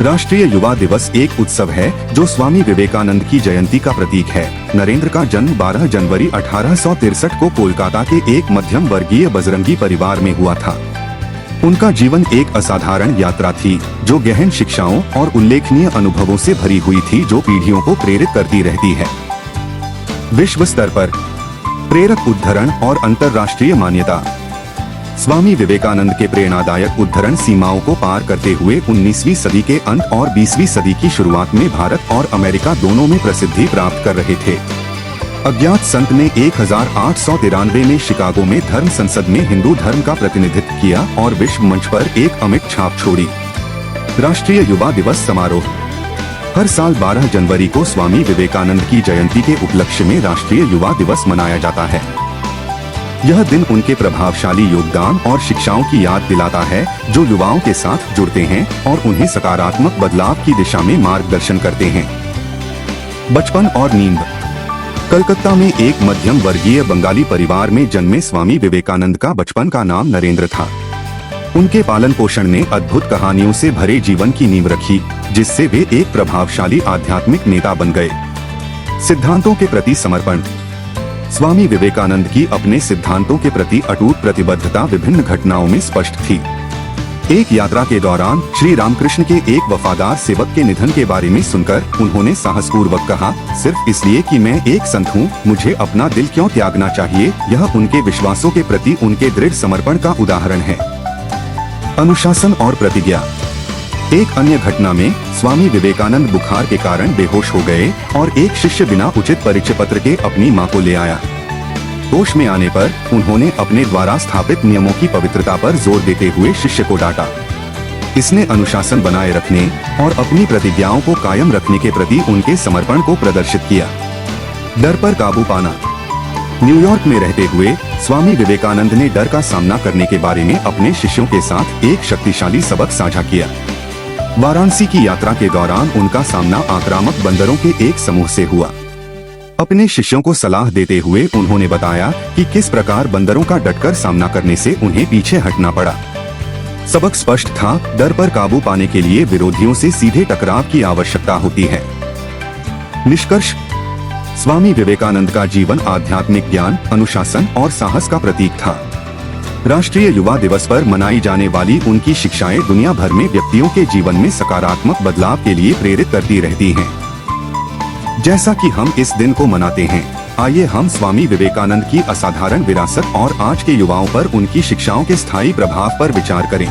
राष्ट्रीय युवा दिवस एक उत्सव है जो स्वामी विवेकानंद की जयंती का प्रतीक है। नरेंद्र का जन्म 12 जनवरी 1863 को कोलकाता के एक मध्यम वर्गीय बजरंगी परिवार में हुआ था। उनका जीवन एक असाधारण यात्रा थी जो गहन शिक्षाओं और उल्लेखनीय अनुभवों से भरी हुई थी, जो पीढ़ियों को प्रेरित करती रहती है। विश्व स्तर पर प्रेरक उद्धरण और अंतर्राष्ट्रीय मान्यता। स्वामी विवेकानंद के प्रेरणादायक उद्धरण सीमाओं को पार करते हुए 19वीं सदी के अंत और 20वीं सदी की शुरुआत में भारत और अमेरिका दोनों में प्रसिद्धि प्राप्त कर रहे थे। अज्ञात संत ने 1893 में शिकागो में धर्म संसद में हिंदू धर्म का प्रतिनिधित्व किया और विश्व मंच पर एक अमिट छाप छोड़ी। राष्ट्रीय युवा दिवस समारोह। हर साल 12 जनवरी को स्वामी विवेकानंद की जयंती के उपलक्ष्य में राष्ट्रीय युवा दिवस मनाया जाता है। यह दिन उनके प्रभावशाली योगदान और शिक्षाओं की याद दिलाता है जो युवाओं के साथ जुड़ते हैं और उन्हें सकारात्मक बदलाव की दिशा में मार्गदर्शन करते हैं। बचपन और नींद। कलकत्ता में एक मध्यम वर्गीय बंगाली परिवार में जन्मे स्वामी विवेकानंद का बचपन का नाम नरेंद्र था। उनके पालन पोषण ने अद्भुत कहानियों से भरे जीवन की नींव रखी, जिससे वे एक प्रभावशाली आध्यात्मिक नेता बन गए। सिद्धांतों के प्रति समर्पण। स्वामी विवेकानंद की अपने सिद्धांतों के प्रति अटूट प्रतिबद्धता विभिन्न घटनाओं में स्पष्ट थी। एक यात्रा के दौरान श्री रामकृष्ण के एक वफादार सेवक के निधन के बारे में सुनकर उन्होंने साहसपूर्वक कहा, सिर्फ इसलिए कि मैं एक संत हूँ, मुझे अपना दिल क्यों त्यागना चाहिए। यह उनके विश्वासों के प्रति उनके दृढ़ समर्पण का उदाहरण है। अनुशासन और प्रतिज्ञा। एक अन्य घटना में स्वामी विवेकानंद बुखार के कारण बेहोश हो गए और एक शिष्य बिना उचित परिचय पत्र के अपनी मां को ले आया। होश में आने पर उन्होंने अपने द्वारा स्थापित नियमों की पवित्रता पर जोर देते हुए शिष्य को डांटा। इसने अनुशासन बनाए रखने और अपनी प्रतिज्ञाओं को कायम रखने के प्रति उनके समर्पण को प्रदर्शित किया। डर पर काबू पाना। न्यूयॉर्क में रहते हुए स्वामी विवेकानंद ने डर का सामना करने के बारे में अपने शिष्यों के साथ एक शक्तिशाली सबक साझा किया। वाराणसी की यात्रा के दौरान उनका सामना आक्रामक बंदरों के एक समूह से हुआ। अपने शिष्यों को सलाह देते हुए उन्होंने बताया कि किस प्रकार बंदरों का डटकर सामना करने से उन्हें पीछे हटना पड़ा। सबक स्पष्ट था, डर पर काबू पाने के लिए विरोधियों से सीधे टकराव की आवश्यकता होती है। निष्कर्ष। स्वामी विवेकानंद का जीवन आध्यात्मिक ज्ञान, अनुशासन और साहस का प्रतीक था। राष्ट्रीय युवा दिवस पर मनाई जाने वाली उनकी शिक्षाएं दुनिया भर में व्यक्तियों के जीवन में सकारात्मक बदलाव के लिए प्रेरित करती रहती हैं। जैसा कि हम इस दिन को मनाते हैं, आइए हम स्वामी विवेकानंद की असाधारण विरासत और आज के युवाओं पर उनकी शिक्षाओं के स्थायी प्रभाव पर विचार करें।